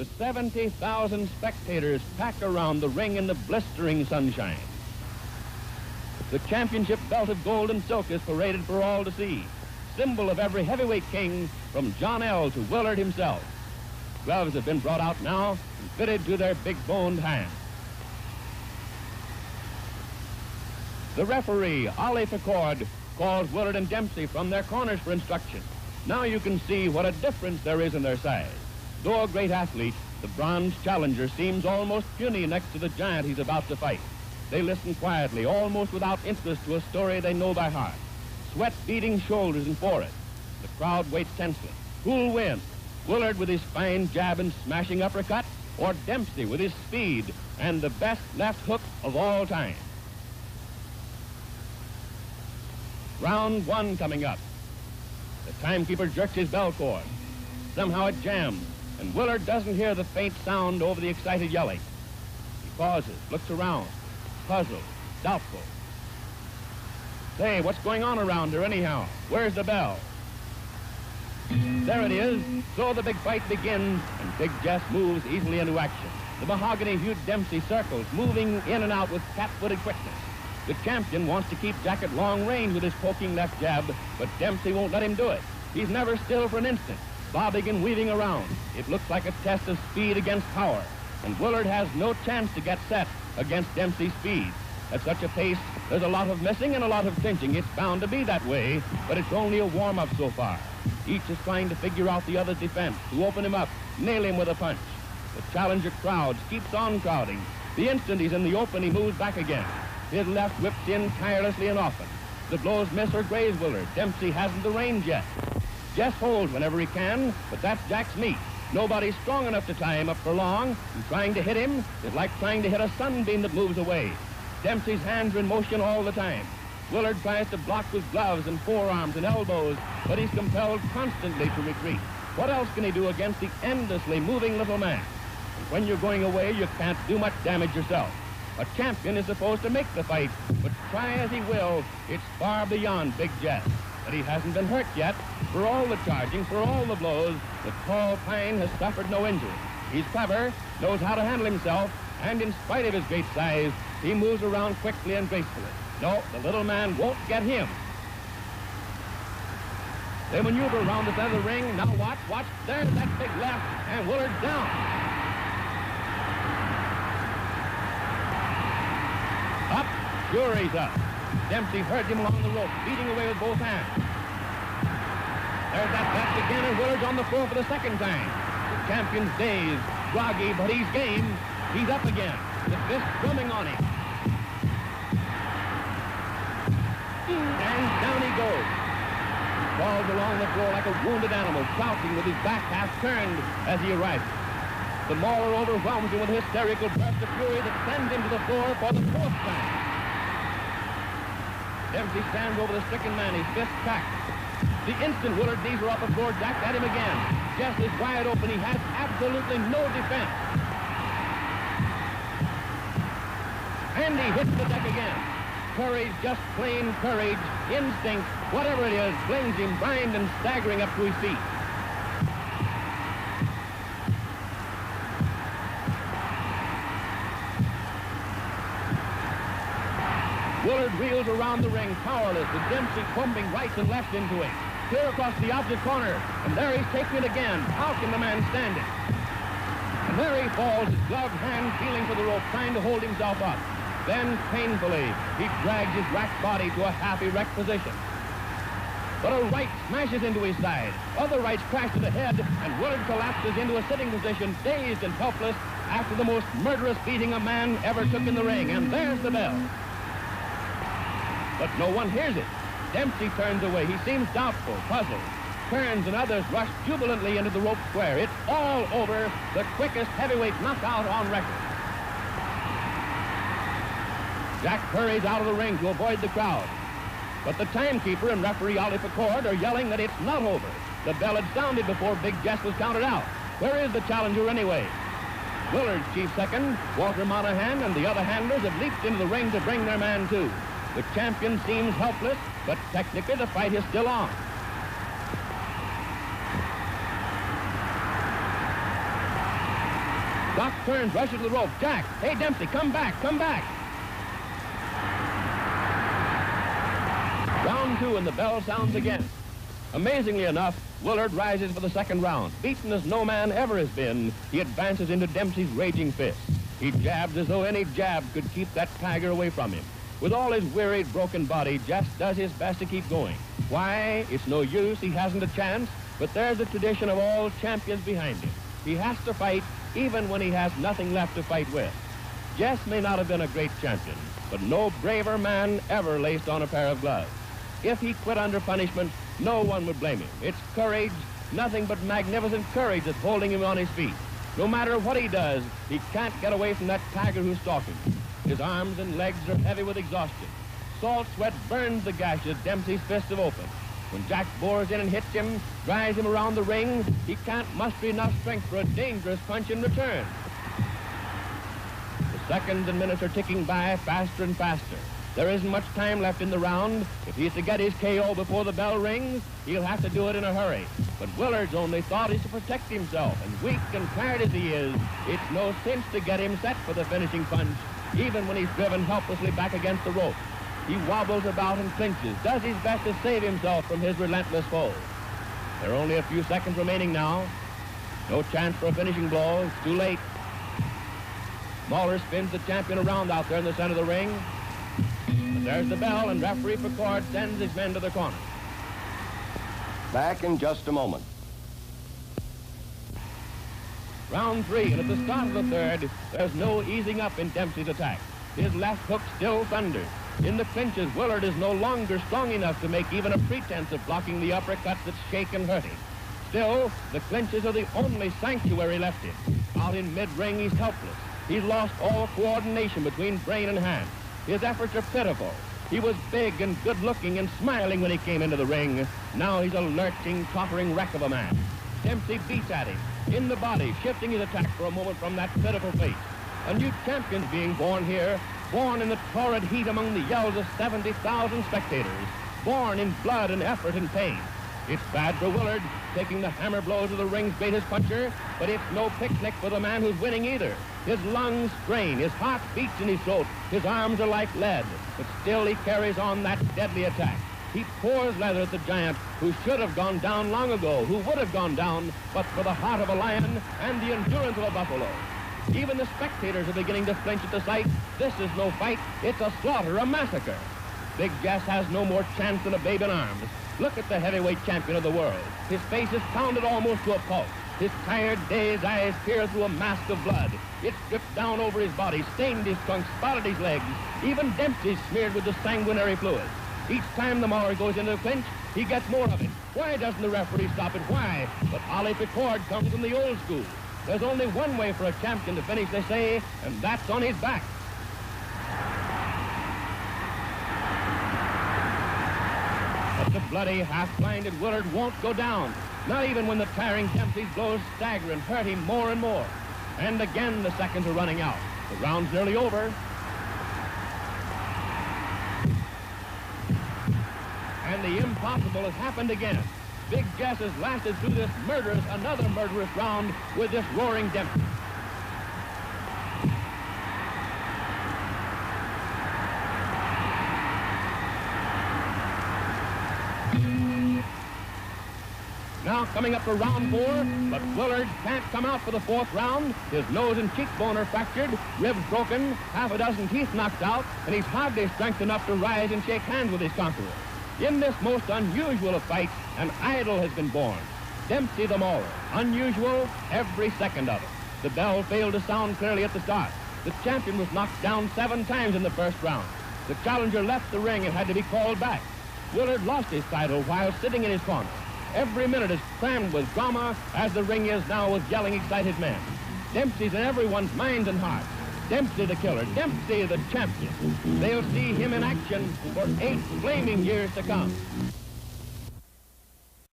The 70,000 spectators pack around the ring in the blistering sunshine. The championship belt of gold and silk is paraded for all to see, symbol of every heavyweight king from John L. to Willard himself. Gloves have been brought out now and fitted to their big-boned hands. The referee, Ollie Facord, calls Willard and Dempsey from their corners for instruction. Now you can see what a difference there is in their size. Though a great athlete, the bronze challenger seems almost puny next to the giant he's about to fight. They listen quietly, almost without interest, to a story they know by heart. Sweat beading shoulders and forehead. The crowd waits tensely. Who'll win? Willard with his fine jab and smashing uppercut, or Dempsey with his speed and the best left hook of all time? Round one coming up. The timekeeper jerks his bell cord. Somehow it jams, and Willard doesn't hear the faint sound over the excited yelling. He pauses, looks around, puzzled, doubtful. Say, what's going on around here anyhow? Where's the bell? There it is. So the big fight begins, and Big Jess moves easily into action. The mahogany-hued Dempsey circles, moving in and out with cat-footed quickness. The champion wants to keep Jack at long range with his poking left jab, but Dempsey won't let him do it. He's never still for an instant, bobbing and weaving around. It looks like a test of speed against power, and Willard has no chance to get set against Dempsey's speed. At such a pace, there's a lot of missing and a lot of clinching. It's bound to be that way, but it's only a warm-up so far. Each is trying to figure out the other's defense, to open him up, nail him with a punch. The challenger crowds keeps on crowding. The instant he's in the open, he moves back again. His left whips in tirelessly and often. The blows miss or graze Willard. Dempsey hasn't the range yet. Jess holds whenever he can, but that's Jack's meat. Nobody's strong enough to tie him up for long, and trying to hit him is like trying to hit a sunbeam that moves away. Dempsey's hands are in motion all the time. Willard tries to block with gloves and forearms and elbows, but he's compelled constantly to retreat. What else can he do against the endlessly moving little man? And when you're going away, you can't do much damage yourself. A champion is supposed to make the fight, but try as he will, it's far beyond Big Jess. But he hasn't been hurt yet. For all the charging, for all the blows, the tall pine has suffered no injury. He's clever, knows how to handle himself, and in spite of his great size, he moves around quickly and gracefully. No, the little man won't get him. They maneuver around the center of the ring. Now watch. There's that big left, and Willard's down. Up, sure he's up. Dempsey heard him along the rope, beating away with both hands. There's that left again, and Willard's on the floor for the second time. The champion's dazed, groggy, but he's game. He's up again, the fist drumming on him. And down he goes. Falls along the floor like a wounded animal, crouching with his back half turned as he arises. The mauler overwhelms him with a hysterical burst of fury that sends him to the floor for the fourth time. Dempsey stands over the stricken man, his fist cracked. The instant Willard's knees were off the floor, Jack at him again. Jess is wide open. He has absolutely no defense. And he hits the deck again. Courage, just plain courage, instinct, whatever it is, flings him blind and staggering up to his feet. Willard reels around the ring, powerless, with Dempsey pumping right and left into him. Clear across the opposite corner, and there he's taking it again. How can the man stand it? And there he falls, his gloved hand feeling for the rope, trying to hold himself up. Then, painfully, he drags his racked body to a half-erect position. But a right smashes into his side. Other rights crash to the head, and Willard collapses into a sitting position, dazed and helpless, after the most murderous beating a man ever took in the ring. And there's the bell. But no one hears it. Dempsey turns away. He seems doubtful, puzzled. Turns and others rush jubilantly into the rope square. It's all over. The quickest heavyweight knockout on record. Jack hurries out of the ring to avoid the crowd. But the timekeeper and referee Ollie Facord are yelling that it's not over. The bell had sounded before Big Jess was counted out. Where is the challenger anyway? Willard's chief second, Walter Monahan, and the other handlers have leaped into the ring to bring their man too. The champion seems helpless, but technically the fight is still on. Doc turns, rushes to the rope. Jack, hey, Dempsey, come back, come back. Round 2, and the bell sounds again. Amazingly enough, Willard rises for the second round. Beaten as no man ever has been, he advances into Dempsey's raging fist. He jabs as though any jab could keep that tiger away from him. With all his wearied, broken body, Jess does his best to keep going. Why? It's no use, he hasn't a chance, but there's the tradition of all champions behind him. He has to fight even when he has nothing left to fight with. Jess may not have been a great champion, but no braver man ever laced on a pair of gloves. If he quit under punishment, no one would blame him. It's courage, nothing but magnificent courage that's holding him on his feet. No matter what he does, he can't get away from that tiger who's stalking him. His arms and legs are heavy with exhaustion. Salt sweat burns the gashes Dempsey's fists have opened. When Jack bores in and hits him, drives him around the ring, he can't muster enough strength for a dangerous punch in return. The seconds and minutes are ticking by faster and faster. There isn't much time left in the round. If he's to get his KO before the bell rings, he'll have to do it in a hurry. But Willard's only thought is to protect himself, and weak and tired as he is, it's no cinch to get him set for the finishing punch, even when he's driven helplessly back against the rope. He wobbles about and clinches, does his best to save himself from his relentless foe. There are only a few seconds remaining now. No chance for a finishing blow. It's too late. Mauler spins the champion around out there in the center of the ring. But there's the bell, and referee Faer sends his men to the corner. Back in just a moment. Round 3, and at the start of the third, there's no easing up in Dempsey's attack. His left hook still thunders. In the clinches, Willard is no longer strong enough to make even a pretense of blocking the uppercuts that shake and hurt him. Still, the clinches are the only sanctuary left him. Out in mid-ring, he's helpless. He's lost all coordination between brain and hand. His efforts are pitiful. He was big and good-looking and smiling when he came into the ring. Now he's a lurching, tottering wreck of a man. Dempsey beats at him, in the body, shifting his attack for a moment from that pitiful face. A new champion's being born here, born in the torrid heat among the yells of 70,000 spectators, born in blood and effort and pain. It's bad for Willard, taking the hammer blows of the ring's greatest puncher, but it's no picnic for the man who's winning either. His lungs strain, his heart beats in his throat, his arms are like lead, but still he carries on that deadly attack. He pours leather at the giant who should have gone down long ago, who would have gone down, but for the heart of a lion and the endurance of a buffalo. Even the spectators are beginning to flinch at the sight. This is no fight, it's a slaughter, a massacre. Big Jess has no more chance than a babe in arms. Look at the heavyweight champion of the world. His face is pounded almost to a pulp. His tired, dazed eyes peer through a mask of blood. It's dripped down over his body, stained his trunk, spotted his legs. Even Dempsey's smeared with the sanguinary fluid. Each time the Mauler goes into the clinch, he gets more of it. Why doesn't the referee stop it? Why? But Ollie Faer comes from the old school. There's only one way for a champion to finish, they say, and that's on his back. But the bloody, half-blinded Willard won't go down, not even when the tiring Dempsey's blows stagger and hurt him more and more. And again, the seconds are running out. The round's nearly over. And the impossible has happened again. Big Jess has lasted through this another murderous round with this roaring Dempsey. Now coming up for round 4, but Willard can't come out for the 4th round. His nose and cheekbone are fractured, ribs broken, half a dozen teeth knocked out, and he's hardly strength enough to rise and shake hands with his conqueror. In this most unusual of fights, an idol has been born. Dempsey the Mauler. Unusual, every second of it. The bell failed to sound clearly at the start. The champion was knocked down 7 times in the first round. The challenger left the ring and had to be called back. Willard lost his title while sitting in his corner. Every minute is crammed with drama, as the ring is now with yelling, excited men. Dempsey's in everyone's minds and hearts. Dempsey the killer, Dempsey the champion. They'll see him in action for 8 flaming years to come.